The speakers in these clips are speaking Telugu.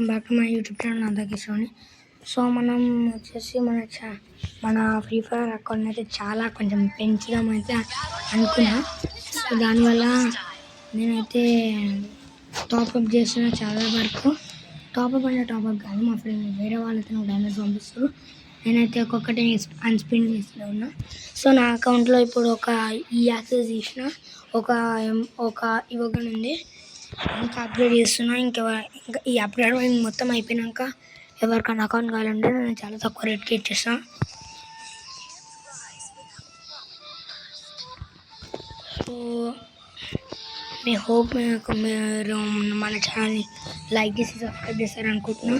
Welcome back to my YouTube channel నాదకిషోని. సో మనం వచ్చేసి మన ఫ్రీ ఫైర్ అకౌంట్ అయితే చాలా కొంచెం పెంచుదామైతే అనుకున్నా. సో దానివల్ల నేనైతే టాప్అప్ చేసిన చాలా వరకు. టాప్అప్ కాదు, మా ఫ్రెండ్ వేరే వాళ్ళైతే నాకు డ్యామేజ్ పంపిస్తారు. నేనైతే ఒక్కొక్కటి అన్స్పిన్ చేస్తూ ఉన్నా. సో నా అకౌంట్లో ఇప్పుడు ఒక ఈ యాక్సెస్ తీసిన ఒక ఇవ్వగానే ఉంది. ఇంకా అప్గ్రేడ్ చేస్తున్నా. ఇంకా ఈ అప్గ్రేడ్ మొత్తం అయిపోయినాక ఎవరికైనా అకౌంట్ కావాలంటే నేను చాలా తక్కువ రేట్కి ఇచ్చేస్తాను. సో మీ హోప్ మీరు మన ఛానల్ని లైక్ చేసి సబ్స్క్రైబ్ చేస్తారనుకుంటున్నా.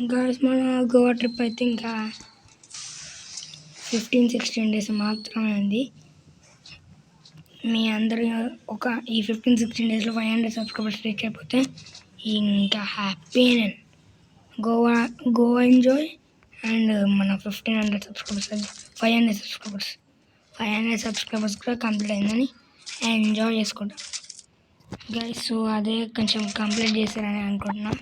ఇంకా మన గోవా ట్రిప్ అయితే ఇంకా 15-16 డేస్ మాత్రమే ఉంది. మీ అందరూ ఈ 15-16 డేస్లో 500 సబ్స్క్రైబర్స్ రీచ్ అయిపోతే ఇంకా హ్యాపీ. నేను గోవా ఎంజాయ్ అండ్ మన 1500 సబ్స్క్రైబర్స్ 500 సబ్స్క్రైబర్స్ కూడా కంప్లీట్ అయిందని ఎంజాయ్ చేసుకుంటాం గైస్. సో అదే కొంచెం కంప్లీట్ చేశారని అనుకుంటున్నా.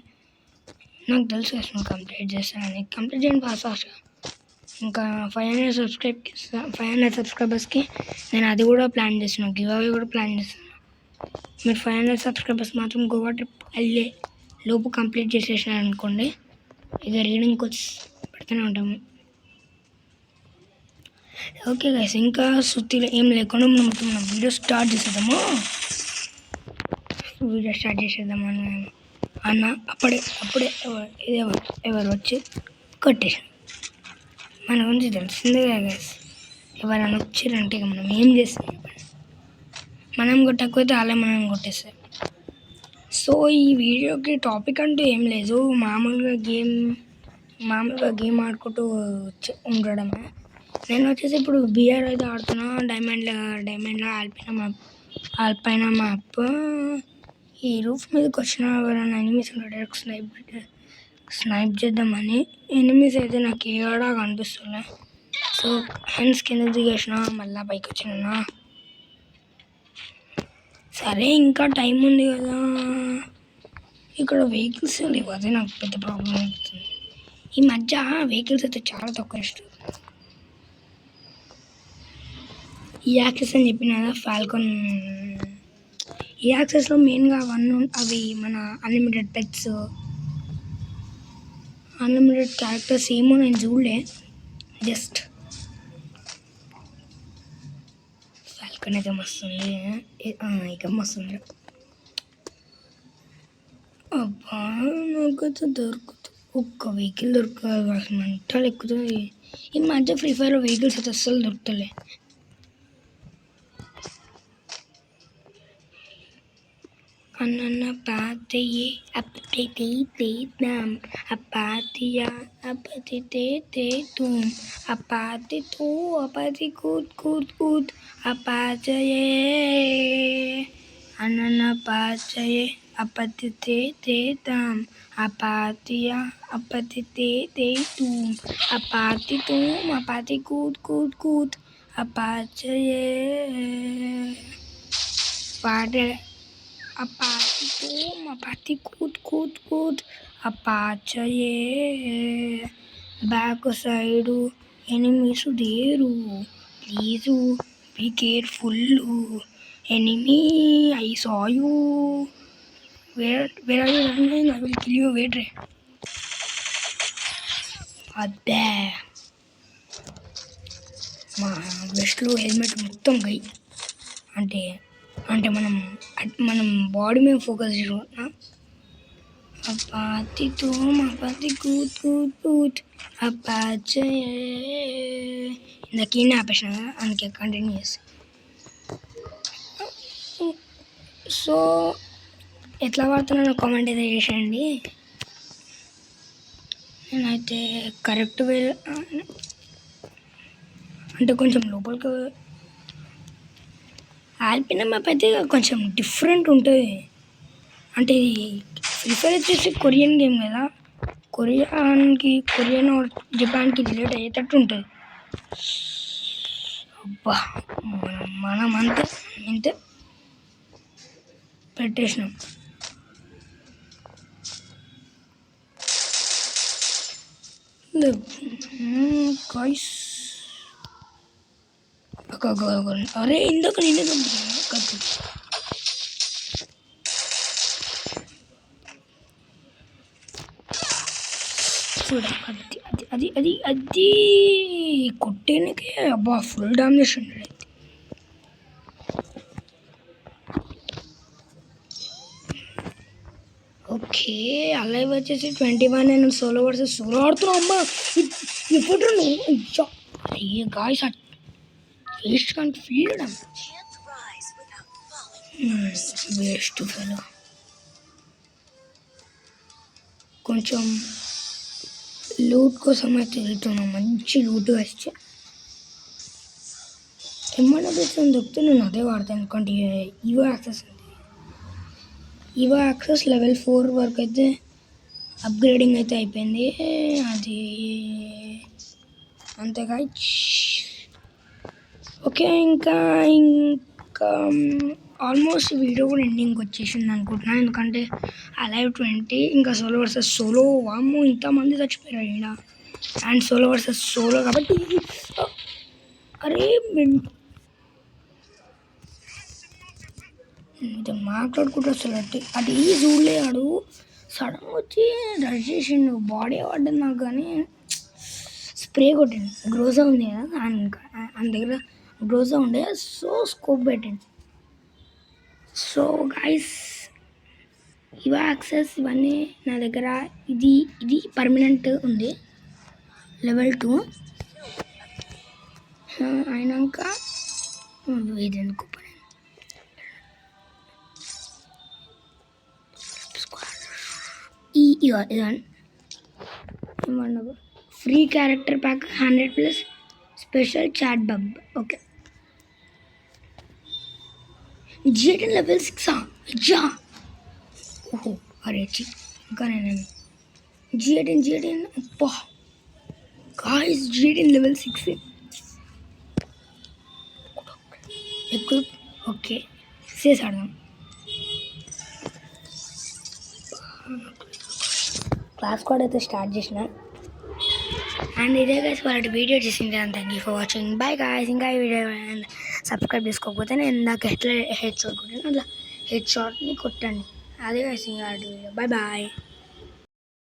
నాకు తెలుసు అసలు కంప్లీట్ చేస్తానని. కంప్లీట్ చేయండి ఫాస్ట్. ఇంకా 500 సబ్స్క్రైబర్స్కి నేను అది కూడా ప్లాన్ చేస్తున్నాను, గివ్ అవే కూడా ప్లాన్ చేస్తున్నాను. మీరు 500 సబ్స్క్రైబర్స్ మాత్రం గోవా ట్రిప్ వెళ్ళే లోపు కంప్లీట్ చేసేసినారు అనుకోండి, ఇక రీడింగ్ కోచ్ పెడుతూనే ఉంటాము. ఓకే గైస్, ఇంకా సుత్తిలో ఏం లేకుండా మనం వీడియో స్టార్ట్ చేసేద్దాము అన్న. అప్పుడే ఎవరు వచ్చి కొట్టేసాం. మన గురించి తెలిసిందే కదా గైస్. ఎవరైనా వచ్చారంటే ఇక మనం ఏం చేస్తాం? మనం కొట్టకపోతే వాళ్ళే మనం కొట్టేస్తాం. సో ఈ వీడియోకి టాపిక్ అంటూ ఏం లేదు, మామూలుగా గేమ్ ఆడుకుంటూ ఉండడమే. నేను వచ్చేసి ఇప్పుడు బిఆర్ అయితే ఆడుతున్నా. డైమండ్లో ఆల్పైన మ్యాప్. ఈ రూఫ్ మీదకి వచ్చిన ఎవరైనా ఎనిమీస్ డైరెక్ట్ స్నైప్ చేద్దామని. ఎనిమీస్ అయితే నాకు ఏడా కనిపిస్తున్నా. సో హ్యాండ్స్ కింద దిగేసిన, మళ్ళీ పైకి వచ్చినా. సరే ఇంకా టైం ఉంది కదా. ఇక్కడ వెహికల్స్ లేవు, అదే నాకు పెద్ద ప్రాబ్లం అవుతుంది. ఈ మధ్య వెహికల్స్ అయితే చాలా తక్కువ ఇష్టం. ఈ యాక్సెస్ అని చెప్పిన కదా, ఫాల్కాన్. ఈ యాక్సెస్లో మెయిన్గా అవి మన అన్లిమిటెడ్ పెట్స్, అన్లిమిటెడ్ క్యారెక్టర్స్ ఏమో నేను చూడలే. జస్ట్ ఫాల్కన్ అయితే మస్తుంది, ఇక మస్తుంది. అబ్బా నాకైతే దొరుకుతుంది, ఒక్క వెహికల్ దొరకాలి, మంటలు ఎక్కుతుంది. ఈ మధ్య ఫ్రీ ఫైర్లో వెహికల్స్ అయితే అస్సలు దొరుకుతలే. అన్న పాతయే అప్పటి నాం అపాతియా అపతి తే తుమ్ అపాతి తూ అపతి కూత్ అపాచయే అన్న పాచయే అపతి తే తాం అపాతియా అపతి తే తుమ్ అపాతి తుమ్ అపాతి కూత్ అపాచయే పాడే అపాతి తుమ్ అపాతి కూత్ అపాచయే. Back side enemies there, please be careful. Enemy I saw you, where are you running? I will kill you, wait రే. అబ్బే మా వెస్ట్లో హెల్మెట్ మొత్తం గై. అంటే మనం బాడీ మీద ఫోకస్ చేసుకుంటున్నాం. అపాతి తుమ్ అపాతి కూత్ అపాచయే. ఇందాక ఆపేసిన కదా, అందుకే కంటిన్యూ చేస్తాను. సో ఎట్లా వాడుతున్నా కామెంట్ అయితే చేసేయండి. నేనైతే కరెక్ట్ వే అంటే కొంచెం లోపలికి ఆల్పిన మ్యాప్ అయితే కొంచెం డిఫరెంట్ ఉంటుంది. అంటే ఇది ఫ్రీ ఫైర్ వచ్చేసి కొరియన్ గేమ్ కదా, కొరియన్ జపాన్కి రిలేట్ అయ్యేటట్టు ఉంటుంది. అబ్బా మనం అంతే పెట్టేసినాం. గాయ్స్ అరే ఇందాక నేనే చంపుతాను. చూడ అది అది అది అది కొట్టేనకే అబ్బా ఫుల్ డామినేషన్. ఓకే అలాగే వచ్చేసి 21 నేను సోలో వర్సెస్ సోలో ఆడుతున్నావు అమ్మా. ఇప్పుడు నువ్వు అయ్యే గాయస్ వేస్ట్ కానీ ఫీల్ వేస్ట్ ఫెలో. కొంచెం లూట్ కోసం అయితే వెళ్తున్నాం. మంచి లూట్ వచ్చి ఏమన్నా పెట్టుకొని దొరికితే నేను అదే వాడతాను. ఎందుకంటే ఈవో యాక్సెస్ ఉంది. ఈవో యాక్సెస్ లెవెల్ 4 వరకు అయితే అప్గ్రేడింగ్ అయితే అయిపోయింది. అది అంతేగా. ఓకే ఇంకా ఆల్మోస్ట్ వీడియో కూడా ఎండింగ్కి వచ్చేసింది అనుకుంటున్నాను. ఎందుకంటే అలైవ్ 20 ఇంకా సోలో వర్సెస్ సోలో వాము ఇంతమంది చచ్చిపోయారు ఈడ. అండ్ సోలో వర్సెస్ సోలో కాబట్టి అరే ఇది మాట్లాడుకుంటూ వస్తాడు. అటు ఈ చూడలే ఆడు సడన్గా వచ్చి రష్ చేసిండు. బాడీ పడ్డది నాకు కానీ స్ప్రే కొట్టిండు. గ్రోజా ఉంది కదా ఆయన దగ్గర గ్రోజా ఉండే సో స్కోప్ పెట్టిండు. సో గైస్ ఇవా యాక్సెస్ ఇవన్నీ నా దగ్గర ఇది పర్మనెంట్ ఉంది లెవెల్ 2 అయినాక ఇది ఎందుకు ఇదని free character pack 100+ special chat bug. Okay G18 level 6 అజ్జా. ఓహో అరే ఇంకా నేను G18 అబ్బా గాయ్స్ G18 level 6 ఎక్కువ. ఓకే సేస్ ఆడదాం. క్లాస్ కూడా అయితే స్టార్ట్ చేసిన. అండ్ ఇదే గైస్ వాళ్ళ వీడియో చేసింది. And thank you for watching. Bye guys. ఇంకా ఈ వీడియో సబ్స్క్రైబ్ చేసుకోకపోతే నేను ఇందాక ఎట్లా హెడ్ షాట్ కొట్టాను అట్లా హెడ్ షాట్ని కొట్టండి. అదే గైస్ ఇంకా వీడియో. Bye bye.